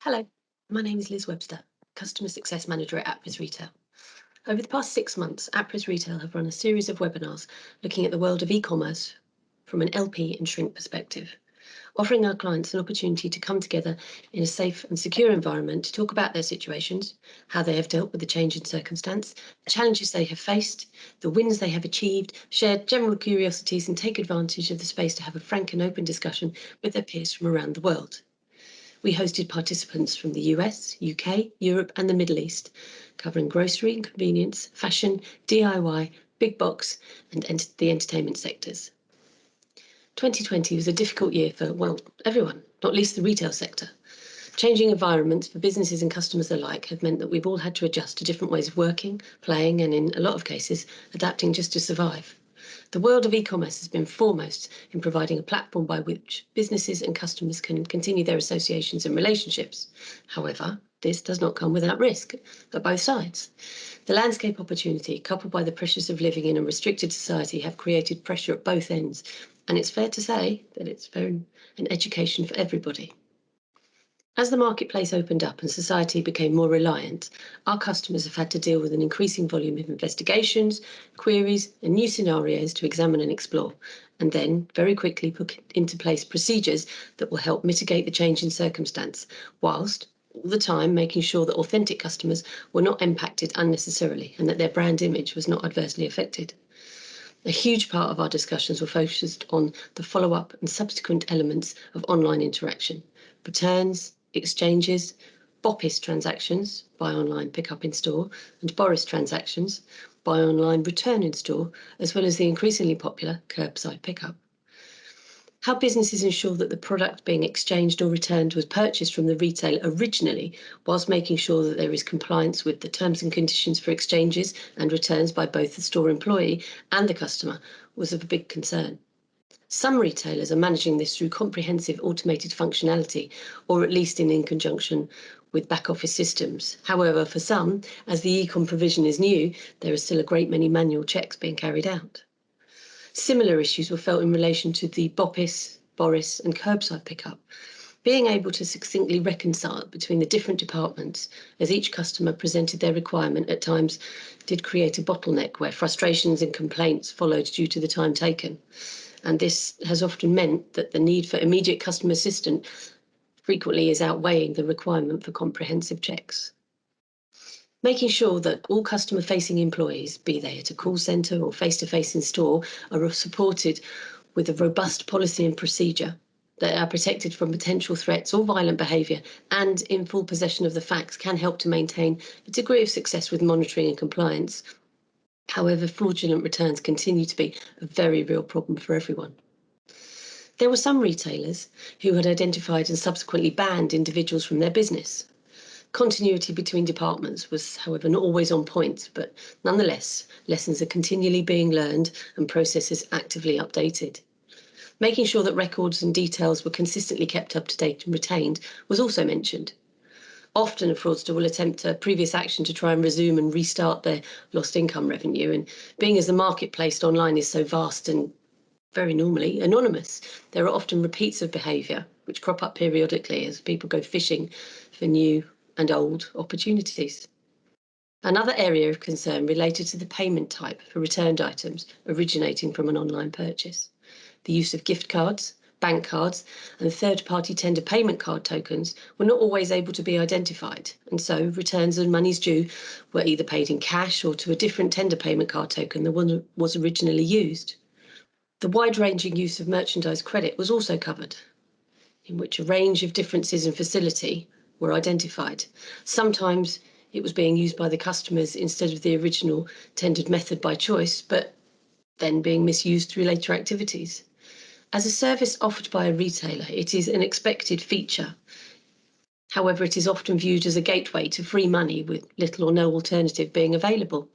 Hello, my name is Liz Webster, Customer Success Manager at Appriss Retail. Over the past 6 months, Appriss Retail have run a series of webinars looking at the world of e-commerce from an LP and shrink perspective, offering our clients an opportunity to come together in a safe and secure environment to talk about their situations, how they have dealt with the change in circumstance, the challenges they have faced, the wins they have achieved, share general curiosities, and take advantage of the space to have a frank and open discussion with their peers from around the world. We hosted participants from the US, UK, Europe, and the Middle East, covering grocery and convenience, fashion, DIY, big box, and the entertainment sectors. 2020 was a difficult year for, well, everyone, not least the retail sector. Changing environments for businesses and customers alike have meant that we've all had to adjust to different ways of working, playing, and in a lot of cases, adapting just to survive. The world of e-commerce has been foremost in providing a platform by which businesses and customers can continue their associations and relationships. However, this does not come without risk at both sides. The landscape opportunity, coupled by the pressures of living in a restricted society, have created pressure at both ends, and it's fair to say that it's been an education for everybody. As the marketplace opened up and society became more reliant, our customers have had to deal with an increasing volume of investigations, queries, and new scenarios to examine and explore, and then very quickly put into place procedures that will help mitigate the change in circumstance, whilst all the time making sure that authentic customers were not impacted unnecessarily and that their brand image was not adversely affected. A huge part of our discussions were focused on the follow-up and subsequent elements of online interaction: returns, exchanges, BOPIS transactions, buy online, pick up in store, and BORIS transactions, buy online, return in store, as well as the increasingly popular curbside pickup. How businesses ensure that the product being exchanged or returned was purchased from the retailer originally, whilst making sure that there is compliance with the terms and conditions for exchanges and returns by both the store employee and the customer, was of a big concern. Some retailers are managing this through comprehensive automated functionality, or at least in conjunction with back office systems. However, for some, as the e-com provision is new, there are still a great many manual checks being carried out. Similar issues were felt in relation to the BOPIS, BORIS, and curbside pickup. Being able to succinctly reconcile between the different departments as each customer presented their requirement at times did create a bottleneck where frustrations and complaints followed due to the time taken. And this has often meant that the need for immediate customer assistance frequently is outweighing the requirement for comprehensive checks. Making sure that all customer-facing employees, be they at a call centre or face-to-face in store, are supported with a robust policy and procedure, that are protected from potential threats or violent behaviour, and in full possession of the facts, can help to maintain a degree of success with monitoring and compliance. However, fraudulent returns continue to be a very real problem for everyone. There were some retailers who had identified and subsequently banned individuals from their business. Continuity between departments was, however, not always on point, but nonetheless, lessons are continually being learned and processes actively updated. Making sure that records and details were consistently kept up to date and retained was also mentioned. Often a fraudster will attempt a previous action to try and resume and restart their lost income revenue, and being as the marketplace online is so vast and very normally anonymous, there are often repeats of behaviour which crop up periodically as people go fishing for new and old opportunities. Another area of concern related to the payment type for returned items originating from an online purchase. The use of gift cards, bank cards, and third-party tender payment card tokens were not always able to be identified, and so returns and monies due were either paid in cash or to a different tender payment card token than one was originally used. The wide-ranging use of merchandise credit was also covered, in which a range of differences in facility were identified. Sometimes it was being used by the customers instead of the original tendered method by choice, but then being misused through later activities. As a service offered by a retailer, it is an expected feature. However, it is often viewed as a gateway to free money with little or no alternative being available.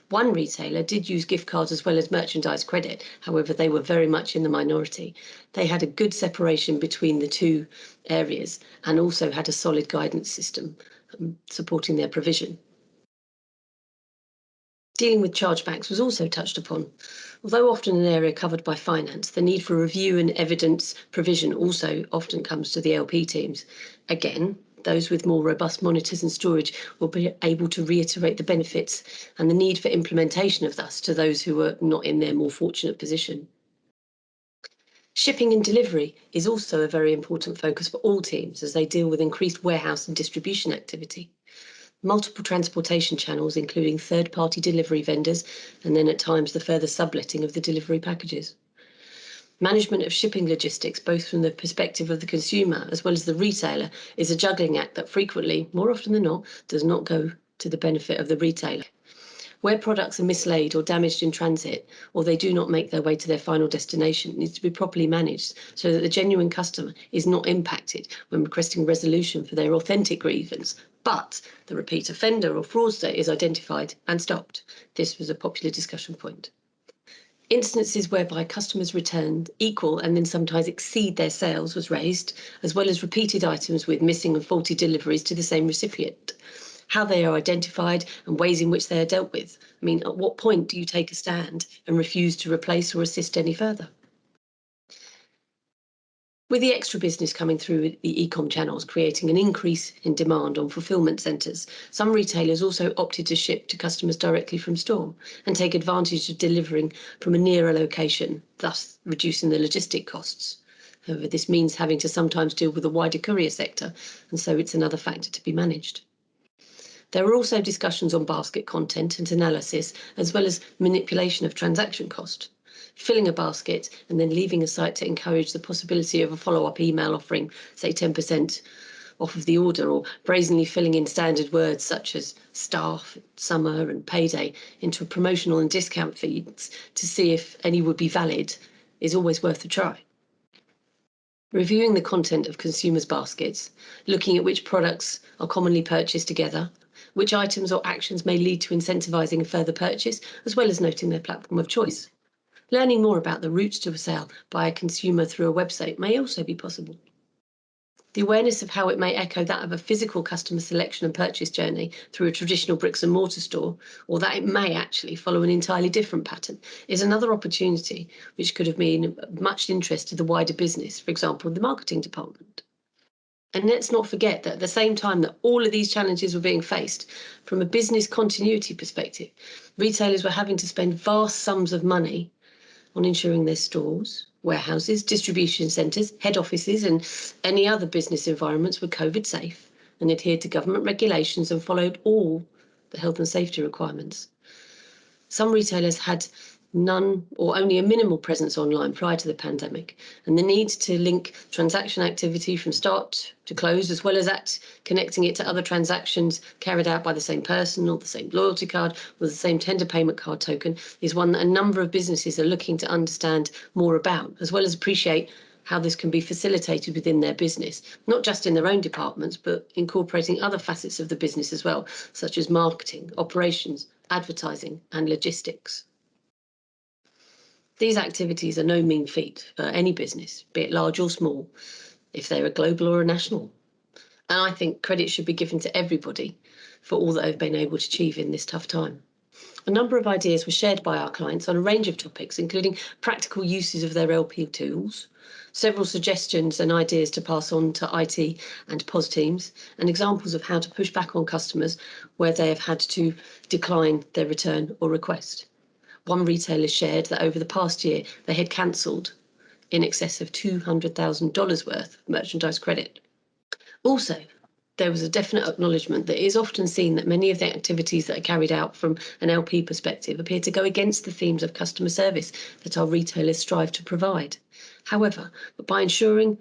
One retailer did use gift cards as well as merchandise credit. However, they were very much in the minority. They had a good separation between the two areas and also had a solid guidance system supporting their provision. Dealing with chargebacks was also touched upon. Although often an area covered by finance, the need for review and evidence provision also often comes to the LP teams. Again, Those with more robust monitors and storage will be able to reiterate the benefits and the need for implementation of thus to those who are not in their more fortunate position. Shipping and delivery is also a very important focus for all teams as they deal with increased warehouse and distribution activity. Multiple transportation channels, including third-party delivery vendors, and then at times the further subletting of the delivery packages. Management of shipping logistics, both from the perspective of the consumer as well as the retailer, is a juggling act that frequently, more often than not, does not go to the benefit of the retailer. Where products are mislaid or damaged in transit, or they do not make their way to their final destination, it needs to be properly managed so that the genuine customer is not impacted when requesting resolution for their authentic grievance, but the repeat offender or fraudster is identified and stopped. This was a popular discussion point. Instances whereby customers returned equal and then sometimes exceed their sales was raised, as well as repeated items with missing and faulty deliveries to the same recipient. How they are identified and ways in which they are dealt with. I mean, at what point do you take a stand and refuse to replace or assist any further? With the extra business coming through the e-com channels creating an increase in demand on fulfillment centres, some retailers also opted to ship to customers directly from store and take advantage of delivering from a nearer location, thus reducing the logistic costs. However, this means having to sometimes deal with the wider courier sector, and so it's another factor to be managed. There are also discussions on basket content and analysis, as well as manipulation of transaction cost. Filling a basket and then leaving a site to encourage the possibility of a follow-up email offering, say 10% off of the order, or brazenly filling in standard words such as staff, summer and payday into promotional and discount feeds to see if any would be valid is always worth a try. Reviewing the content of consumers' baskets, looking at which products are commonly purchased together, which items or actions may lead to incentivising a further purchase, as well as noting their platform of choice. Learning more about the routes to a sale by a consumer through a website may also be possible. The awareness of how it may echo that of a physical customer selection and purchase journey through a traditional bricks and mortar store, or that it may actually follow an entirely different pattern, is another opportunity which could have been of much interest to the wider business, for example, the marketing department. And let's not forget that at the same time that all of these challenges were being faced, from a business continuity perspective, retailers were having to spend vast sums of money on ensuring their stores, warehouses, distribution centres, head offices and any other business environments were COVID safe and adhered to government regulations and followed all the health and safety requirements. Some retailers had none or only a minimal presence online prior to the pandemic, and the need to link transaction activity from start to close, as well as connecting it to other transactions carried out by the same person or the same loyalty card or the same tender payment card token, is one that a number of businesses are looking to understand more about, as well as appreciate how this can be facilitated within their business, not just in their own departments, but incorporating other facets of the business as well, such as marketing, operations, advertising, and logistics. These activities are no mean feat for any business, be it large or small, if they're a global or a national. And I think credit should be given to everybody for all that they've been able to achieve in this tough time. A number of ideas were shared by our clients on a range of topics, including practical uses of their LP tools, several suggestions and ideas to pass on to IT and POS teams, and examples of how to push back on customers where they have had to decline their return or request. One retailer shared that over the past year, they had cancelled in excess of $200,000 worth of merchandise credit. Also, there was a definite acknowledgement that it is often seen that many of the activities that are carried out from an LP perspective appear to go against the themes of customer service that our retailers strive to provide. However, by ensuring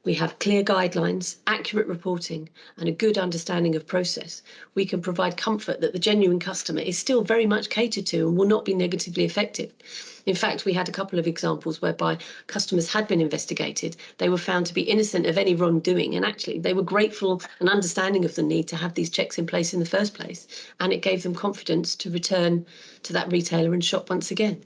we have clear guidelines, accurate reporting, and a good understanding of process, we can provide comfort that the genuine customer is still very much catered to and will not be negatively affected. In fact, we had a couple of examples whereby customers had been investigated, they were found to be innocent of any wrongdoing, and actually they were grateful and understanding of the need to have these checks in place in the first place, and it gave them confidence to return to that retailer and shop once again.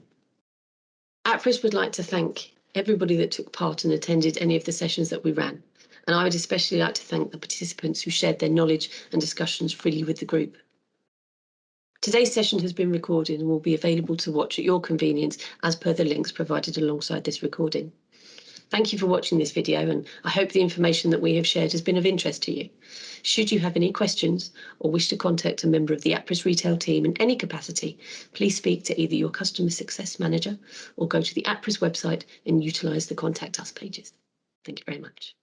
Appriss would like to thank everybody that took part and attended any of the sessions that we ran. And I would especially like to thank the participants who shared their knowledge and discussions freely with the group. Today's session has been recorded and will be available to watch at your convenience as per the links provided alongside this recording. Thank you for watching this video, and I hope the information that we have shared has been of interest to you. Should you have any questions or wish to contact a member of the Appriss Retail team in any capacity, please speak to either your Customer Success Manager or go to the Appriss website and utilise the Contact Us pages. Thank you very much.